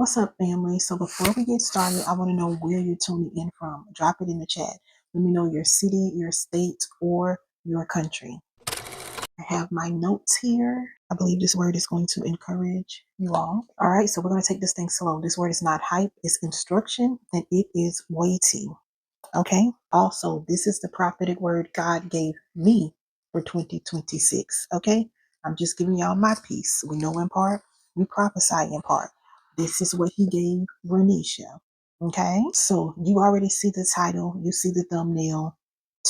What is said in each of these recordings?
What's up, family? So before we get started, I want to know where you're tuning in from. Drop it in the chat. Let me know your city, your state, or your country. I have my notes here. I believe this word is going to encourage you all. All right, so we're going to take this thing slow. This word is not hype, it's instruction, and it is weighty. Okay. Also, this is the prophetic word God gave me for 2026. Okay. I'm just giving y'all my piece. We know in part, we prophesy in part. This is what he gave Renisha. Okay. So you already see the title, you see the thumbnail.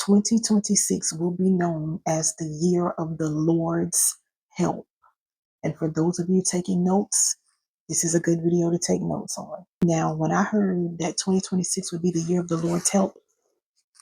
2026 will be known as the year of the Lord's help. And for those of you taking notes, this is a good video to take notes on. Now, when I heard that 2026 would be the year of the Lord's help,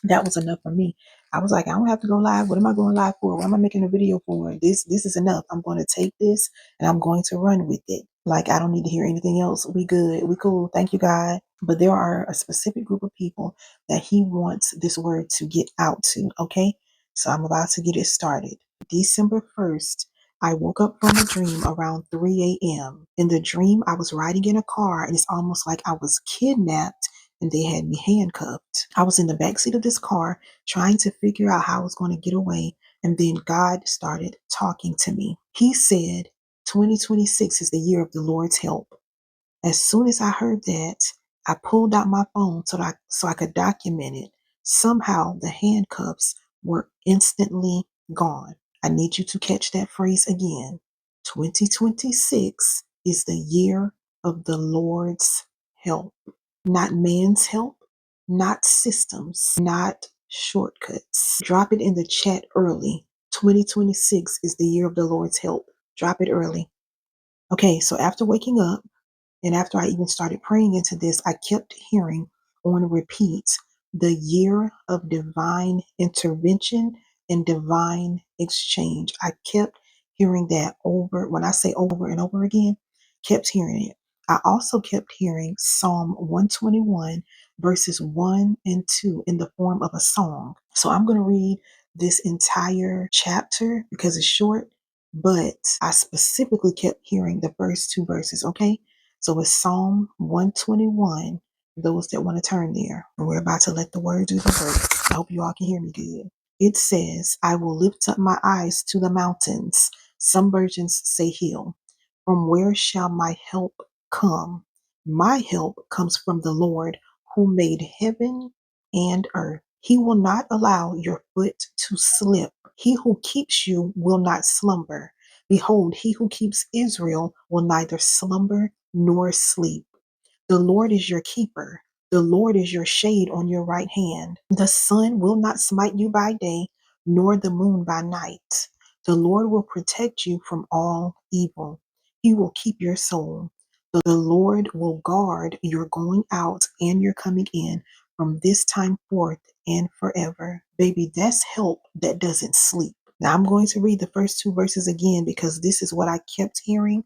that was enough for me. I was like, I don't have to go live. What am I going live for? What am I making a video for? This is enough. I'm going to take this and I'm going to run with it. Like, I don't need to hear anything else. We good. We cool. Thank you, God. But there are a specific group of people that he wants this word to get out to. Okay. So I'm about to get it started. December 1st, I woke up from a dream around 3 a.m. In the dream, I was riding in a car and it's almost like I was kidnapped and they had me handcuffed. I was in the backseat of this car trying to figure out how I was going to get away. And then God started talking to me. He said, 2026 is the year of the Lord's help. As soon as I heard that, I pulled out my phone so I could document it. Somehow the handcuffs were instantly gone. I need you to catch that phrase again. 2026 is the year of the Lord's help. Not man's help, not systems, not shortcuts. Drop it in the chat early. 2026 is the year of the Lord's help. Drop it early. Okay, so after waking up, and after I even started praying into this, I kept hearing on repeat the year of divine intervention and divine exchange. I kept hearing that over. When I say over and over again, kept hearing it. I also kept hearing Psalm 121, verses 1 and 2 in the form of a song. So I'm going to read this entire chapter because it's short, but I specifically kept hearing the first two verses, okay? So it's Psalm 121, those that want to turn there. And we're about to let the word do the work. I hope you all can hear me good. It says, I will lift up my eyes to the mountains. Some versions say hill. From where shall my help come? My help comes from the Lord who made heaven and earth. He will not allow your foot to slip. He who keeps you will not slumber. Behold, he who keeps Israel will neither slumber nor sleep. The Lord is your keeper. The Lord is your shade on your right hand. The sun will not smite you by day, nor the moon by night. The Lord will protect you from all evil. He will keep your soul. The Lord will guard your going out and your coming in from this time forth and forever. Baby, that's help that doesn't sleep. Now I'm going to read the first two verses again because this is what I kept hearing.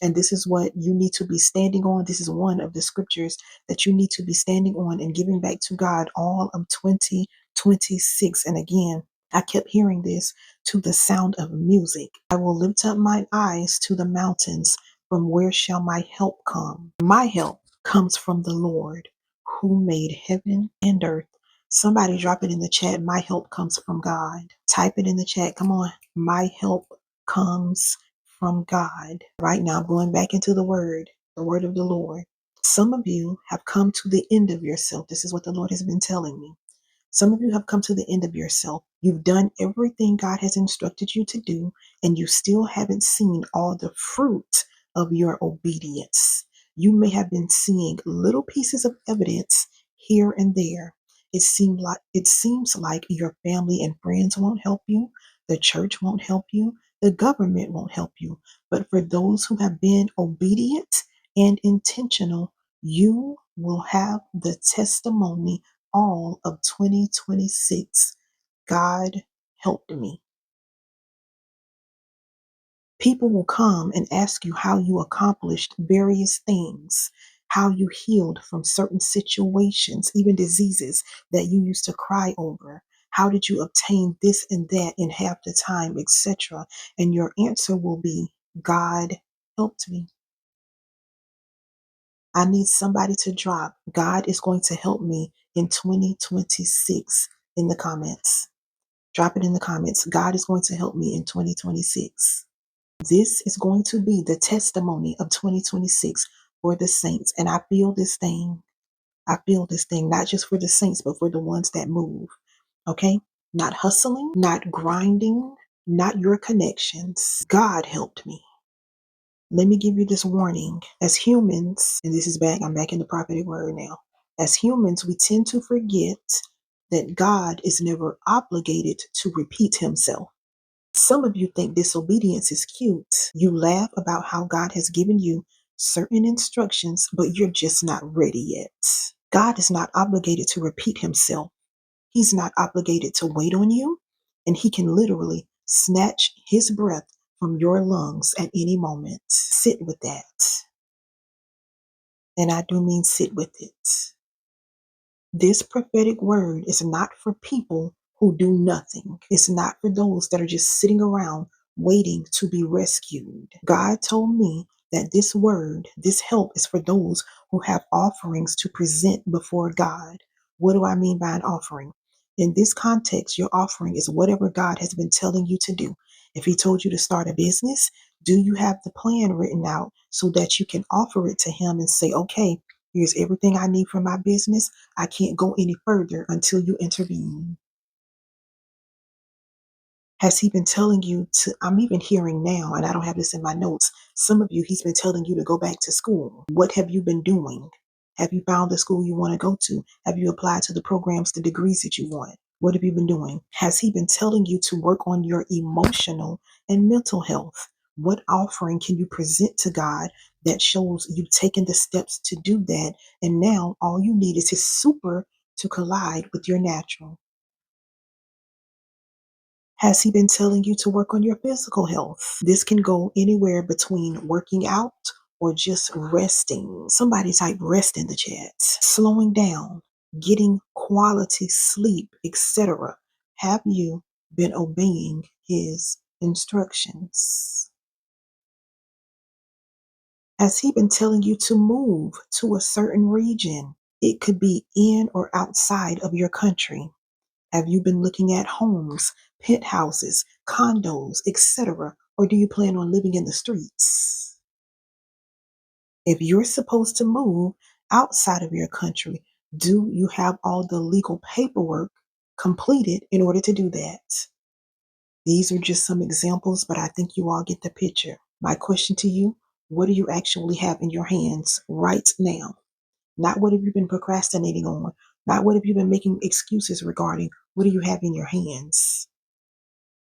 And this is what you need to be standing on. This is one of the scriptures that you need to be standing on and giving back to God all of 2026. And again, I kept hearing this to the sound of music. I will lift up mine eyes to the mountains. From where shall my help come? My help comes from the Lord who made heaven and earth. Somebody drop it in the chat. My help comes from God. Type it in the chat. Come on. My help comes from God. Right now, I'm going back into the word of the Lord. Some of you have come to the end of yourself. This is what the Lord has been telling me. Some of you have come to the end of yourself. You've done everything God has instructed you to do, and you still haven't seen all the fruit of your obedience. You may have been seeing little pieces of evidence here and there. It seems like your family and friends won't help you. The church won't help you. The government won't help you. But for those who have been obedient and intentional, you will have the testimony all of 2026. God helped me. People will come and ask you how you accomplished various things, how you healed from certain situations, even diseases that you used to cry over. How did you obtain this and that in half the time, etc.? And your answer will be, God helped me. I need somebody to drop, God is going to help me in 2026 in the comments. Drop it in the comments. God is going to help me in 2026. This is going to be the testimony of 2026 for the saints. And I feel this thing. I feel this thing, not just for the saints, but for the ones that move. Okay? Not hustling, not grinding, not your connections. God helped me. Let me give you this warning. As humans, and this is back, I'm back in the prophetic word now. As humans, we tend to forget that God is never obligated to repeat himself. Some of you think disobedience is cute. You laugh about how God has given you certain instructions, but you're just not ready yet. God is not obligated to repeat himself. He's not obligated to wait on you, and he can literally snatch his breath from your lungs at any moment. Sit with that. And I do mean sit with it. This prophetic word is not for people who do nothing. It's not for those that are just sitting around waiting to be rescued. God told me that this word, this help is for those who have offerings to present before God. What do I mean by an offering? In this context, your offering is whatever God has been telling you to do. If he told you to start a business, do you have the plan written out so that you can offer it to him and say, okay, here's everything I need for my business. I can't go any further until you intervene. Has he been telling you to, I'm even hearing now, and I don't have this in my notes, some of you, he's been telling you to go back to school. What have you been doing? Have you found the school you want to go to? Have you applied to the programs, the degrees that you want? What have you been doing? Has he been telling you to work on your emotional and mental health? What offering can you present to God that shows you've taken the steps to do that? And now all you need is his super to collide with your natural. Has he been telling you to work on your physical health? This can go anywhere between working out or just resting. Somebody type rest in the chat. Slowing down, getting quality sleep, etc. Have you been obeying his instructions? Has he been telling you to move to a certain region? It could be in or outside of your country. Have you been looking at homes, penthouses, condos, etc.? Or do you plan on living in the streets? If you're supposed to move outside of your country, do you have all the legal paperwork completed in order to do that? These are just some examples, but I think you all get the picture. My question to you, what do you actually have in your hands right now? Not what have you been procrastinating on, not what have you been making excuses regarding. What do you have in your hands?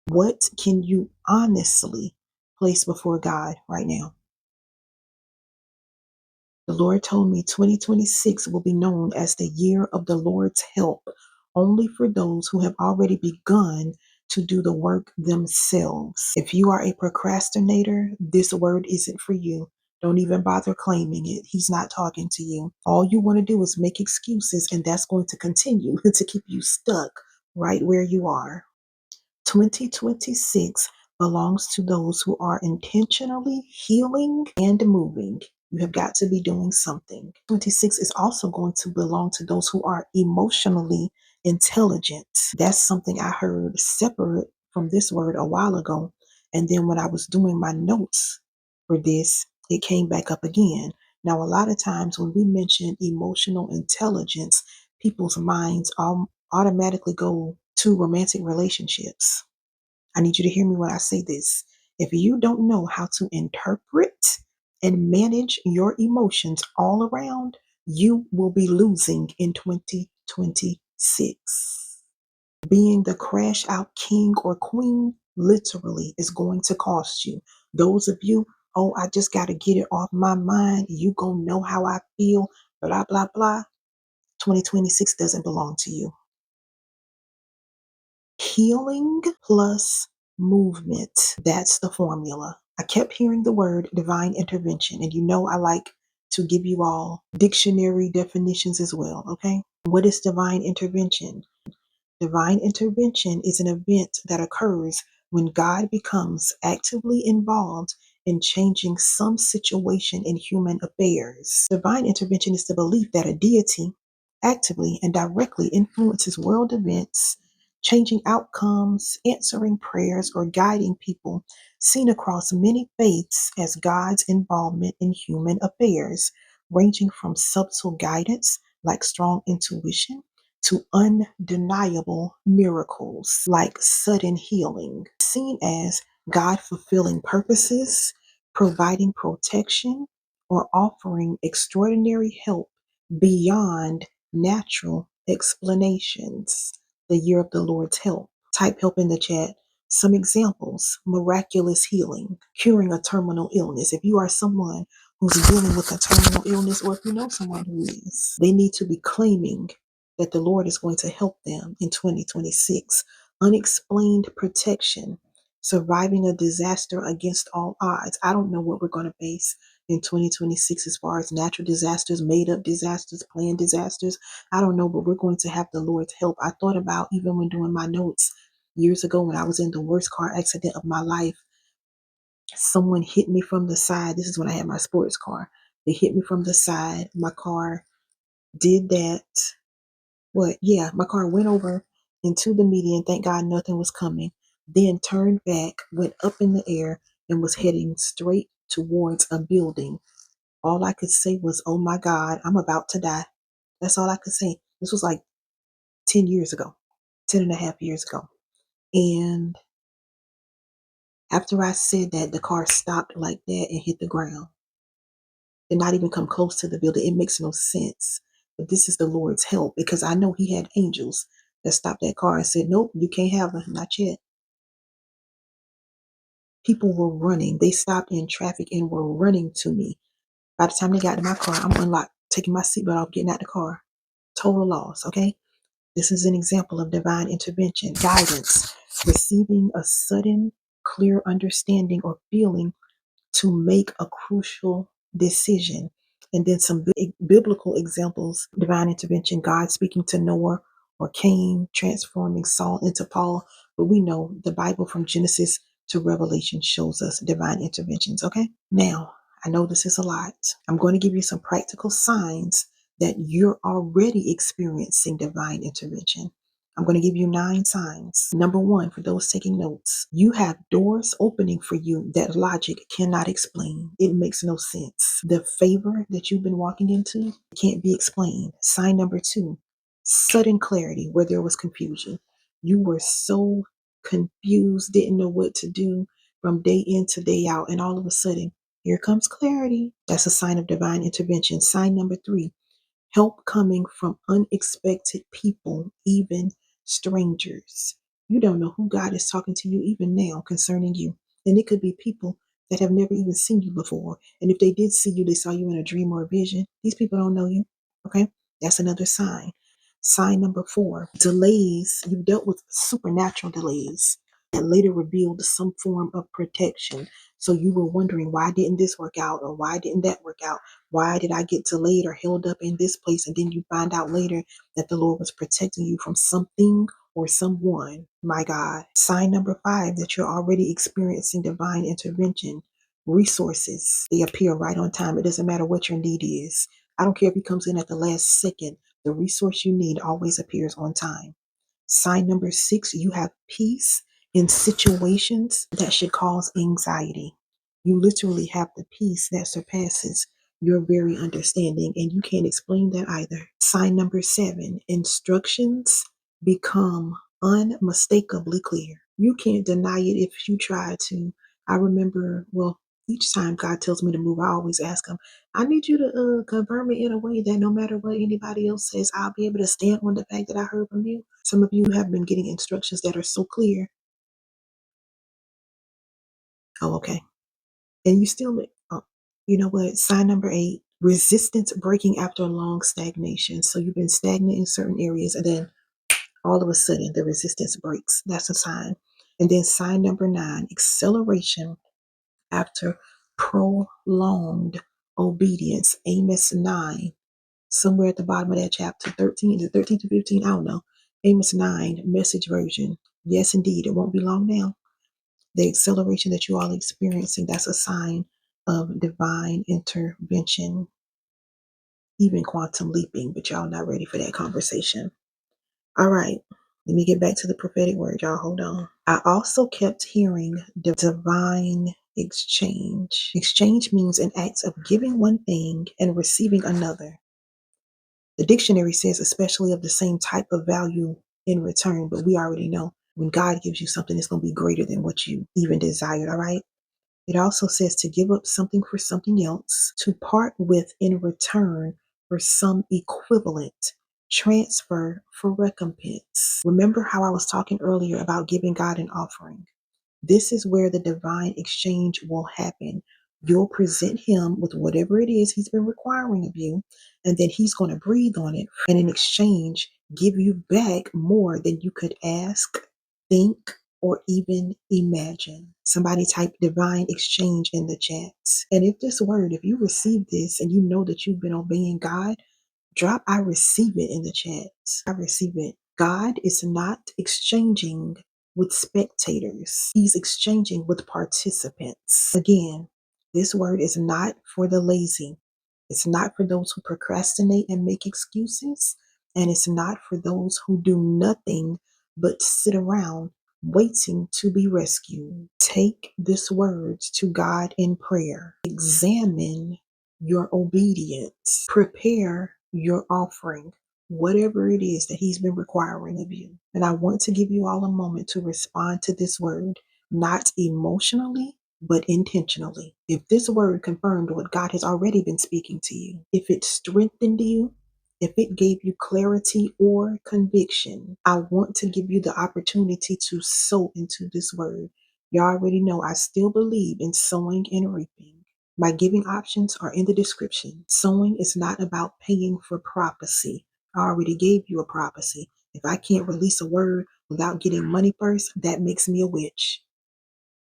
What can you honestly place before God right now? The Lord told me 2026 will be known as the year of the Lord's help, only for those who have already begun to do the work themselves. If you are a procrastinator, this word isn't for you. Don't even bother claiming it. He's not talking to you. All you want to do is make excuses, and that's going to continue to keep you stuck right where you are. 2026 belongs to those who are intentionally healing and moving. You have got to be doing something. 26 is also going to belong to those who are emotionally intelligent. That's something I heard separate from this word a while ago. And then when I was doing my notes for this, it came back up again. Now, a lot of times when we mention emotional intelligence, people's minds automatically go to romantic relationships. I need you to hear me when I say this. If you don't know how to interpret and manage your emotions all around, you will be losing in 2026. Being the crash out king or queen literally is going to cost you. Those of you, oh, I just got to get it off my mind. You gonna know how I feel, blah, blah, blah. 2026 doesn't belong to you. Healing plus movement. That's the formula. I kept hearing the word divine intervention, and you know I like to give you all dictionary definitions as well, okay? What is divine intervention? Divine intervention is an event that occurs when God becomes actively involved in changing some situation in human affairs. Divine intervention is the belief that a deity actively and directly influences world events, changing outcomes, answering prayers, or guiding people, seen across many faiths as God's involvement in human affairs, ranging from subtle guidance like strong intuition to undeniable miracles like sudden healing, seen as God fulfilling purposes, providing protection, or offering extraordinary help beyond natural explanations. The year of the Lord's help. Type help in the chat. Some examples: miraculous healing, curing a terminal illness. If you are someone who's dealing with a terminal illness, or if you know someone who is, they need to be claiming that the Lord is going to help them in 2026. Unexplained protection, surviving a disaster against all odds. I don't know what we're going to face in 2026 as far as natural disasters, made up disasters, planned disasters. I don't know, but we're going to have the Lord's help. I thought about, even when doing my notes years ago when I was in the worst car accident of my life, someone hit me from the side. This is when I had my sports car. They hit me from the side. My car did that. What? Yeah, my car went over into the median. Thank God nothing was coming. Then turned back, went up in the air, and was heading straight towards a building. All I could say was, oh my God, I'm about to die. That's all I could say. This was like 10 years ago, 10 and a half years ago. And after I said that, the car stopped like that and hit the ground. Did not even come close to the building. It makes no sense. But this is the Lord's help, because I know He had angels that stopped that car and said, nope, you can't have her, not yet. People were running. They stopped in traffic and were running to me. By the time they got to my car, I'm unlocked, taking my seatbelt off, getting out the car. Total loss, okay? This is an example of divine intervention, guidance, receiving a sudden, clear understanding or feeling to make a crucial decision. And then some biblical examples: divine intervention, God speaking to Noah or Cain, transforming Saul into Paul. But we know the Bible from Genesis to Revelation shows us divine interventions, okay? Now, I know this is a lot. I'm going to give you some practical signs that you're already experiencing divine intervention. I'm going to give you 9 signs. Number 1, for those taking notes, you have doors opening for you that logic cannot explain. It makes no sense. The favor that you've been walking into can't be explained. Sign number 2, sudden clarity where there was confusion. You were so confused, didn't know what to do from day in to day out, and all of a sudden, here comes clarity. That's a sign of divine intervention. Sign number 3, help coming from unexpected people, even strangers. You don't know who God is talking to you even now concerning you. And it could be people that have never even seen you before. And if they did see you, they saw you in a dream or a vision. These people don't know you. Okay? That's another sign. Sign number 4, delays. You've dealt with supernatural delays that later revealed some form of protection. So you were wondering, why didn't this work out? Or why didn't that work out? Why did I get delayed or held up in this place? And then you find out later that the Lord was protecting you from something or someone. My God. Sign number 5, that you're already experiencing divine intervention. Resources, they appear right on time. It doesn't matter what your need is. I don't care if it comes in at the last second. The resource you need always appears on time. Sign number 6, you have peace in situations that should cause anxiety. You literally have the peace that surpasses your very understanding, and you can't explain that either. Sign number 7, instructions become unmistakably clear. You can't deny it if you try to. I remember, well, each time God tells me to move, I always ask Him, I need you to confirm it in a way that no matter what anybody else says, I'll be able to stand on the fact that I heard from you. Some of you have been getting instructions that are so clear. Oh, okay. And you still make, oh, you know what? Sign number 8, resistance breaking after a long stagnation. So you've been stagnant in certain areas, and then all of a sudden the resistance breaks. That's a sign. And then sign number 9, acceleration after prolonged obedience. Amos 9, somewhere at the bottom of that chapter, 13 to 13 to 15, I don't know. Amos 9, message version. Yes, indeed, it won't be long now. The acceleration that you all are experiencing, that's a sign of divine intervention, even quantum leaping, but y'all not ready for that conversation. All right, let me get back to the prophetic word, y'all. Hold on. I also kept hearing divine exchange. Exchange means an act of giving one thing and receiving another. The dictionary says especially of the same type of value in return, but we already know when God gives you something, it's going to be greater than what you even desired, all right? It also says to give up something for something else, to part with in return for some equivalent, transfer for recompense. Remember how I was talking earlier about giving God an offering? This is where the divine exchange will happen. You'll present him with whatever it is he's been requiring of you, and then he's going to breathe on it, and in exchange, give you back more than you could ask, think, or even imagine. Somebody type divine exchange in the chats. And if this word, if you receive this and you know that you've been obeying God, drop I receive it in the chats. I receive it. God is not exchanging with spectators. He's exchanging with participants. Again, this word is not for the lazy. It's not for those who procrastinate and make excuses. And it's not for those who do nothing but sit around waiting to be rescued. Take this word to God in prayer. Examine your obedience. Prepare your offering, whatever it is that he's been requiring of you. And I want to give you all a moment to respond to this word, not emotionally, but intentionally. If this word confirmed what God has already been speaking to you, if it strengthened you, if it gave you clarity or conviction, I want to give you the opportunity to sow into this word. You already know I still believe in sowing and reaping. My giving options are in the description. Sowing is not about paying for prophecy. I already gave you a prophecy. If I can't release a word without getting money first, that makes me a witch.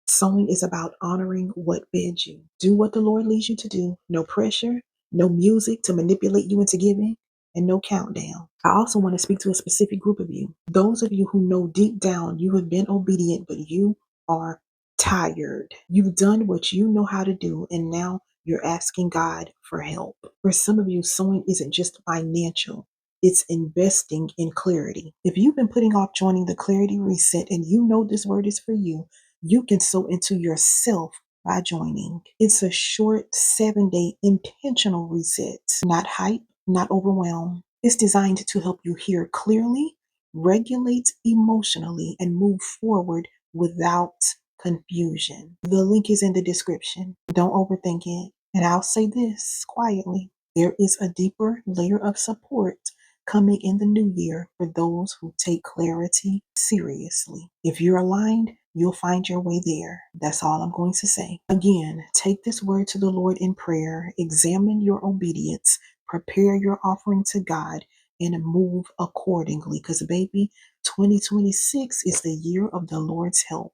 Sowing is about honoring what fed you. Do what the Lord leads you to do. No pressure, no music to manipulate you into giving, and no countdown. I also want to speak to a specific group of you. Those of you who know deep down you have been obedient, but you are tired. You've done what you know how to do, and now you're asking God for help. For some of you, sowing isn't just financial. It's investing in clarity. If you've been putting off joining the Clarity Reset and you know this word is for you, you can sow into yourself by joining. It's a short 7-day intentional reset, not hype, not overwhelm. It's designed to help you hear clearly, regulate emotionally, and move forward without confusion. The link is in the description. Don't overthink it. And I'll say this quietly. There is a deeper layer of support coming in the new year for those who take clarity seriously. If you're aligned, you'll find your way there. That's all I'm going to say. Again, take this word to the Lord in prayer, examine your obedience, prepare your offering to God, and move accordingly. Because, baby, 2026 is the year of the Lord's help.